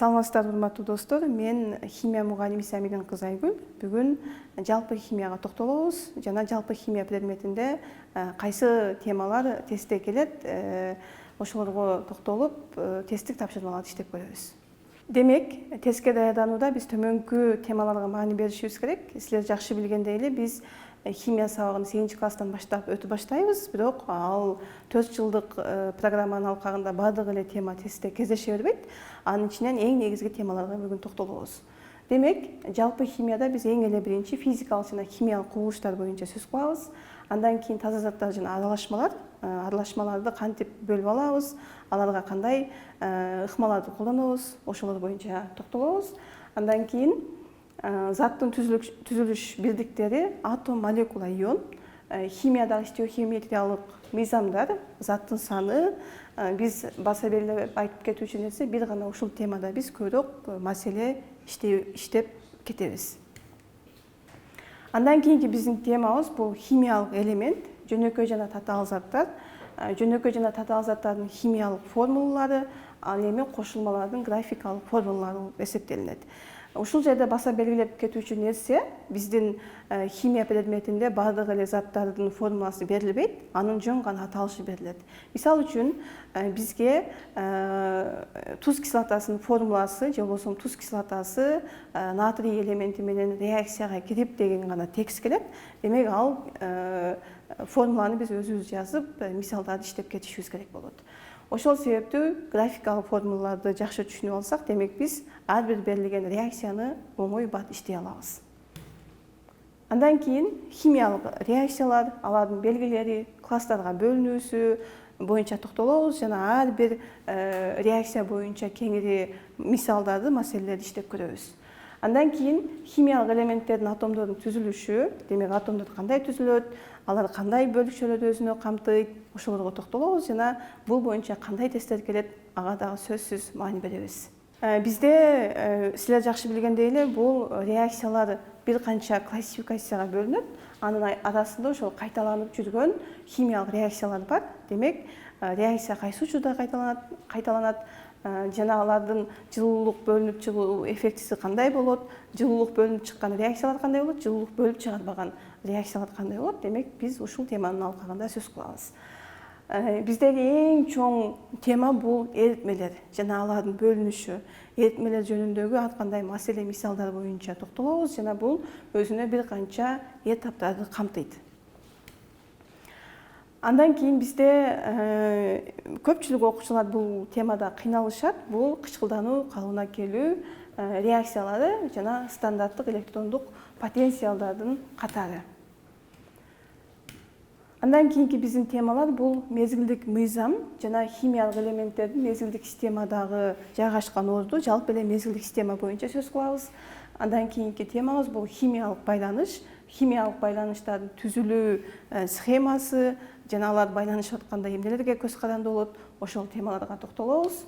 Саламатсыздар, урматтуу достор. Мен химия мугалими Сәмидің кызы Айгүл. Бүгүн жалпы химияга токтолобуз. Жана жалпы химия предметинде кайсы темалар тестте келет, ошолорго токтолуп, тесттик тапшырмаларды иштеп көрөбүз. Демек, тестке даярданууда биз төмөнкү темаларга маани беришибиз керек. Силер жакшы билгендей эле биз химия сабагын 8 класстан баштап өтүп баштайбыз, бирок ал 4 жылдык программанын алкагында баардык эле тема тестте кездеше бербейт. Анын ичинен эң негизги темаларга бүгүн токтолобуз. Демек, жалпы химияда биз эң эле биринчи физикалык жана химиялык кубулуштар боюнча сөз кылабыз. Андан кийин таза заттар жана аралашмаларды кантип бөлүп алабыз, аларга кандай ыкмаларды колдонобуз, ошолор боюнча токтолобуз. Андан кийин заттын түзүлүш бирдиктери атом, молекула, ион, химиядагы стеохиометриялык мыйзамдар, заттын саны, биз баса белгилеп айтып кетүүчү нерсе бир гана ушул темада биз көбүрөөк маселе иштеп кетебиз. Андан кийинки биздин темабыз бул химиялык элемент, жөнөкөй жана татаал заттар. Жөнөкөй жана татаал заттардын химиялык формулалары, ал эми кошулмалардын графикалык формулалары болуп эсептелинет. Ушул жерде баса белгилеп кетүүчү нерсе биздин химия предметинде баардык эле заттардын формуласы берилбейт, анын жөн гана аталышы берилет. Мисалы үчүн бизге туз кислотасынын формуласы же болбосо туз кислотасы натрий элементи менен реакцияга кирип деген гана текст келет. Демек ал формуланы биз өзүбүз жазып, мисалдарды иштеп кетишибиз керек болот. Ошол себептүү графикалык формулаларды жакшы түшүнүп алсак, демек биз ар бир берилген реакцияны оңой бат иштей алабыз. Андан кийин химиялык реакциялар, алардын белгилери, класстарга бөлүнүүсү боюнча токтолобуз жана ар бир реакция боюнча кеңири мисалдарды, маселелерди иштеп көрөбүз. Андан кийин химиялык элементтердин атомдордун түзүлүшү, демек атомдор кандай түзүлөт, алар кандай бөлүкчөлөрдү өзүнө камтыйт, ошолорго токтолобуз жана бул боюнча кандай тесттер келет, ага дагы сөзсүз маани беребиз. Бизде силер жакшы билгендей эле бул реакциялар бир канча классификацияга бөлүнөт. Анын арасында ошол кайталанып жүргөн химиялык реакциялар бар. Демек, реакция кайсы учурда кайталанат, жана алардын жылуулук бөлүнүп чыгуу эффектиси кандай болот, жылуулук бөлүнүп чыккан реакциялар кандай болот, жылуулук бөлүп чыгарбаган реакциялар кандай болот. Демек, биз ушул теманын алкагында сөз кылабыз. Биздеги эң чоң тема бул эритмелер жана алардын бөлүнүшү. Эритмелер жөнүндөгү ар кандай маселе мисалдар боюнча токтолобуз жана бул өзүнө бир канча этаптарды камтыйт. Андан кийин бизде көпчүлүк окуучулар бул темада кыйналышат. Бул кычкылдануу, калыбына келүү реакциялары жана стандарттык электрондук потенциалдардын катары. Андан кийинки биздин темалар бул мезгилдик мыйзам жана химиялык элементтердин мезгилдик системадагы жайгашкан орду, жалпы эле мезгилдик система боюнча сөз кылабыз. Андан кийинки темабыз бул химиялык байланыш, химиялык байланыштардын түзүлүү схемасы жана алар байланышып атканда эмнелерге көз каранды болот, ошол темаларга токтолобуз.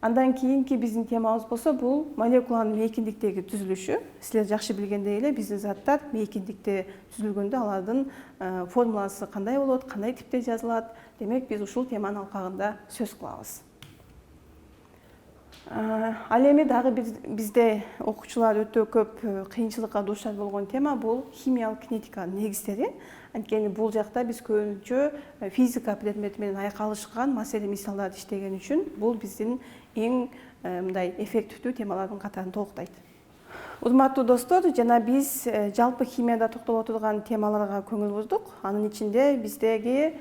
Андан кийинки биздин темабыз болсо бул молекуланын мейкиндиктеги түзүлүшү. Силер жакшы билгендей эле биздин заттар мейкиндикте түзүлгөндө алардын формуласы кандай болот, кандай типте жазылат. Демек, биз ушул теманын алкагында сөз кылабыз. Ал эми дагы бизде окуучулар өтө көп кыйынчылыкка дуушар болгон тема бул химиялык кинетиканын негиздери. Анткени бул жакта биз көбүнчө физика предмети менен айкалышкан маселе мисалдарды иштеген үчүн бул биздин эң мындай эффективдүү темалардын катарына толуктайт. Урматтуу достор, жана биз жалпы химияда токтоло турган темаларга көңүл бурдук. Анын ичинде биздеги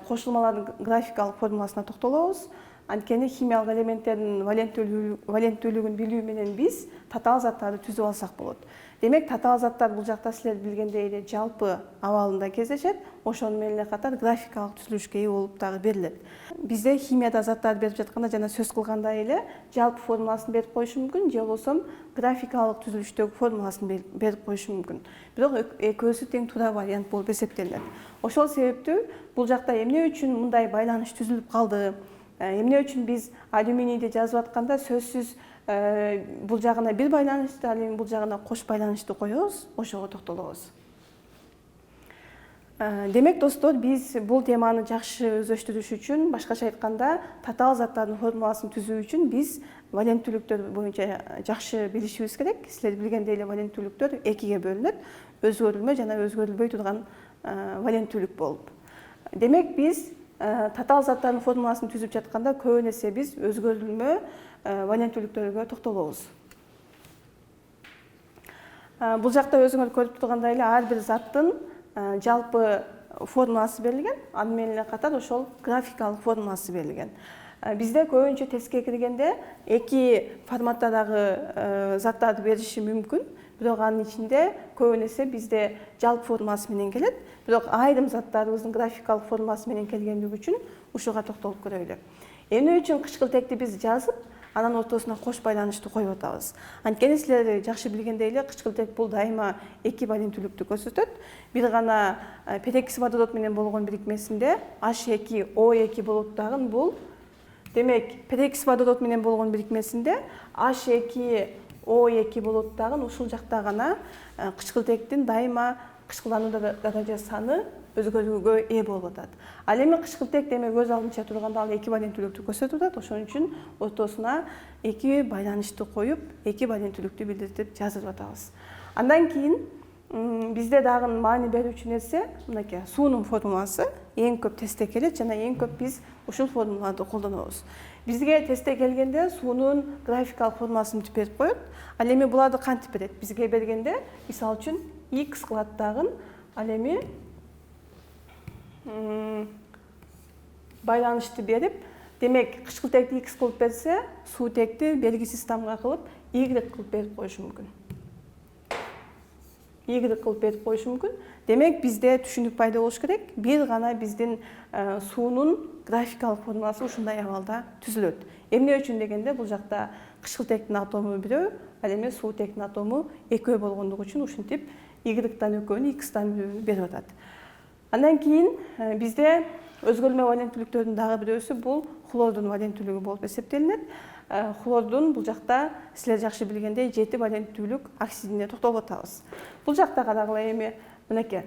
кошулмалардын графикалык формуласына токтолобуз. Анткени химиялык элементтердин валенттүүлүгүн билүү менен биз татаал заттарды түзүп алсак болот. Демек, татаал заттар бул жакта силер билгендей эле жалпы абалында кездешет, ошону менен эле катар графикалык түзүлүшкө ээ болуп дагы берилет. Бизде химияда заттарды берип жатканда жана сөз кылгандай эле жалпы формуласын берип коюшу мүмкүн, же болбосо графикалык түзүлүштөгү формуласын берип коюшу мүмкүн. Бирок экөөсү тең туура вариант болуп эсептелинет. Ошол себептүү бул жакта эмне үчүн мындай байланыш түзүлүп калды, эмне үчүн биз алюминийди жазып атканда сөзсүз бул жагына бир байланышты, ал эми бул жагына кош байланышты коебуз, ошого токтолобуз. Демек достор, биз бул теманы жакшы өздөштүрүш үчүн, башкача айтканда, татаал заттардын формуласын түзүү үчүн биз валенттүүлүктөр боюнча жакшы билишибиз керек. Силер билгендей эле валенттүүлүктөр экиге бөлүнөт: өзгөрүлмө жана өзгөрүлбөй турган валенттүүлүк болуп. Демек биз татаал заттардын формуласын түзүп жатканда көп эсе биз өзгөрүлмө валенттүүлүктөргө токтолобуз. Бул жакта өзүңөр көрүп тургандай эле ар бир заттын жалпы формуласы берилген, аны менен эле катар ошол графикалык формуласы берилген. Бизде көбүнчө тестке киргенде эки форматтагы заттарды бериши мүмкүн, бирок анын ичинде көп эсе бизде жалпы формуласы менен келет. Бирок айрым заттарыбыздын графикалык формуласы менен келгендиги үчүн ушуга токтолуп көрөлү. Эмне үчүн кычкыл текти биз жазып, анан ортосуна кош байланышты коюп атабыз? Анткени силер жакшы билгендей эле кычкыл тек бул дайыма эки валенттүүлүктү көрсөтөт. Бир гана пероксид водород менен болгон бирикмесинде H2O2 болот дагы бул. Демек, пероксид водород менен болгон бирикмесинде H2O2 болот дагы ушул жакта гана кычкыл тектин дайыма кычкылдануу даража саны өзгөрүүгө ээ болуп атат. Ал эми кычкыл тек демек өз алдынча турганда ал эки валенттүүлүктү көрсөтүп атат. Ошон үчүн ортосуна эки байланышты коюп, эки валенттүүлүктү билдиртип жазып атабыз. Андан кийин бизде дагы маани берүүчү нерсе мынакей суунун формуласы эң көп тестте келет жана эң көп биз ушул формулаларды колдонобуз. Бизге тестте келгенде суунун графикалык формуласын түп берип коет. Ал эми буларды кантип берет? Бизге бергенде, мисалы үчүн x кылат дагы, ал эми байланышты берип, демек кычкыл текти x кылып берсе, суу текти белгисиз тамга кылып y кылып берип коюшу мүмкүн. Y кылып берип коюшу мүмкүн. Демек бизде түшүнүк пайда болуш керек. Бир гана биздин суунун графикалык формуласы ушундай абалда түзүлөт. Эмне үчүн дегенде, бул жакта кычкыл тектин атому бирөө, ал эми суу тектин атому экөө болгондугу үчүн ушинтип y-тан экөөнү, x-тан бирөөнү берип атат. Андан кийин бизде өзгөрүлмө валенттүүлүктөрдүн дагы бирөөсү бул хлордун валенттүүлүгү болуп эсептелинет. Хлордун бул жакта силер жакшы билгендей 7 валенттүүлүк оксидине токтолуп атабыз. Бул жакта карагыла эми мынакей.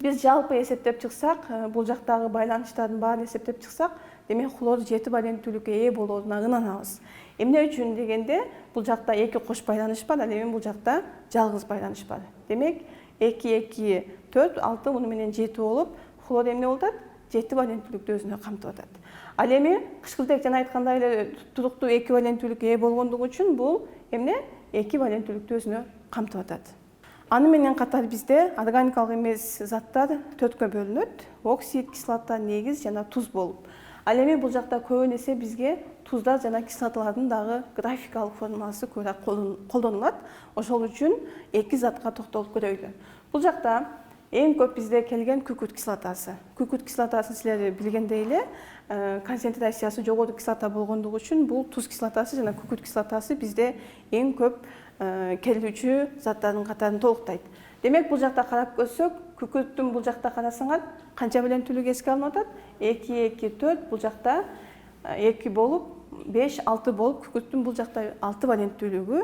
Биз жалпы эсептеп чыксак, бул жактагы байланыштардын баарын эсептеп чыксак, демек хлор 7 валенттүүлүккө ээ болоруна ынанабыз. Эмне үчүн дегенде, бул жакта эки кош байланыш бар, ал эми бул жакта жалгыз байланыш бар. Демек 2, 4, 6 муну менен 7 болуп, хлор эмне болуп атат? 7 валенттүүлүктү өзүнө камтып атат. Ал эми кычкыл тек жана айткандай эле туруктуу эки валенттүүлүккө ээ болгондугу үчүн бул эмне? 2 валенттүүлүктү өзүнө камтып атат. Аны менен катар бизде органикалык эмес заттар 4кө бөлүнөт: оксид, кислота, негиз жана туз болуп. Ал эми бул жакта көп эсе бизге туздар жана кислоталардын дагы графикалык формуласы көбүрөөк колдонулат. Ошол үчүн эки затка токтолуп көрөйлү. Бул жакта эң көп бизде келген күкүрт кислотасы. Күкүрт кислотасын силер билгендей эле концентрациясы жогору кислота болгондугу үчүн бул туз кислотасы жана күкүрт кислотасы бизде эң көп келүүчү заттардын катарын толуктайт. Демек бул жакта карап көрсөк, күкүрттүн бул жакта карасаңар канча валенттүүлүгү эске алынып атат? 2, 2, 4, бул жакта 2 болуп, 5, 6 болуп, күкүрттүн бул жакта 6 валенттүүлүгү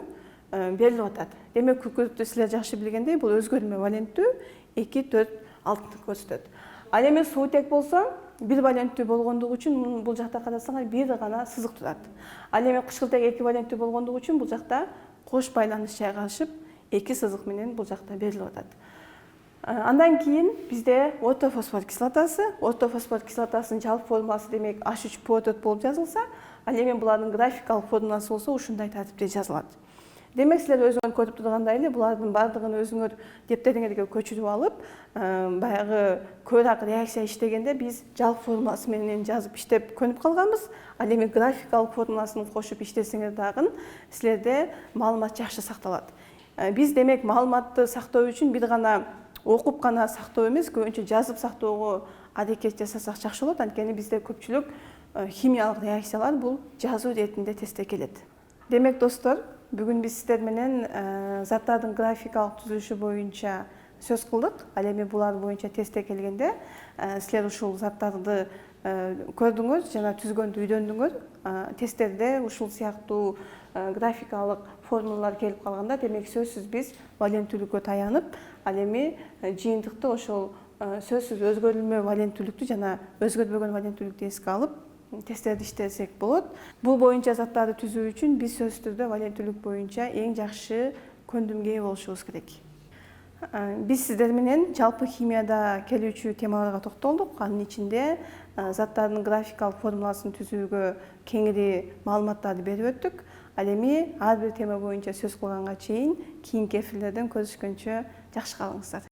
берилип атат. Демек күкүрттү силер жакшы билгендей, бул өзгөрүлмө валенттүү 2, 4, 6 көрсөтөт. Ал эми суутек болсо, 1 валенттүү болгондугу үчүн бул жакта карасаңар бир гана сызык турат. Ал эми кычкыл тек 2 валенттүү болгондугу үчүн бул жакта кош байланыш жайгашып, 2 сызык менен бул жакта берилип атат. Андан кийин бизде ортофосфор кислотасы. Ортофосфор кислотасынын жалпы формуласы демек H3PO4 болуп жазылса, ал эми булардын графикалык формуласы болсо ушундай тартипте жазылат. Демек силер өзүңөр көрүп тургандай эле булардын бардыгын өзүңөр дептериңерге көчүрүп алып, баягы көбүрөөк реакция иштегенде биз жалпы формуласы менен жазып иштеп көнүп калганбыз. Ал эми графикалык формуласын кошуп иштесеңер дагы силерде маалымат жакшы сакталат. Биз демек маалыматты сактоо үчүн бир гана окуп гана сактоо эмес, көбүнчө жазып сактоого аракет жасасак жакшы болот. Анткени бизде көпчүлүк химиялык реакциялар бул жазуу иретинде тестте келет. Демек достор, бүгүн биз сиздер менен заттардын графикалык түзүлүшү боюнча сөз кылдык. Ал эми булар боюнча тестте келгенде силер ушул заттарды көрдүңөр жана түзгөндү үйрөндүңөр. Тесттерде ушул сыяктуу графикалык формулалар келип калганда, демек сөзсүз биз валенттүүлүккө таянып, ал эми жыйынтыкты ошол сөзсүз өзгөрүлмө валенттүүлүктү жана өзгөрбөгөн валенттүүлүктү эске алып тесттерди иштесек болот. Бул боюнча заттарды түзүү үчүн биз сөзсүз түрдө валенттүүлүк боюнча эң жакшы көндүмгө ээ болушубуз керек. Биз сиздер менен жалпы химияда келүүчү темаларга токтолдук. Анын ичинде заттардын графикалык формуласын түзүүгө кеңири маалыматтарды берип өттүк. Ал эми ар бир тема боюнча сөз кылганга чейин кийинки эфирлерден көрүшкөнчө жакшы калыңыздар.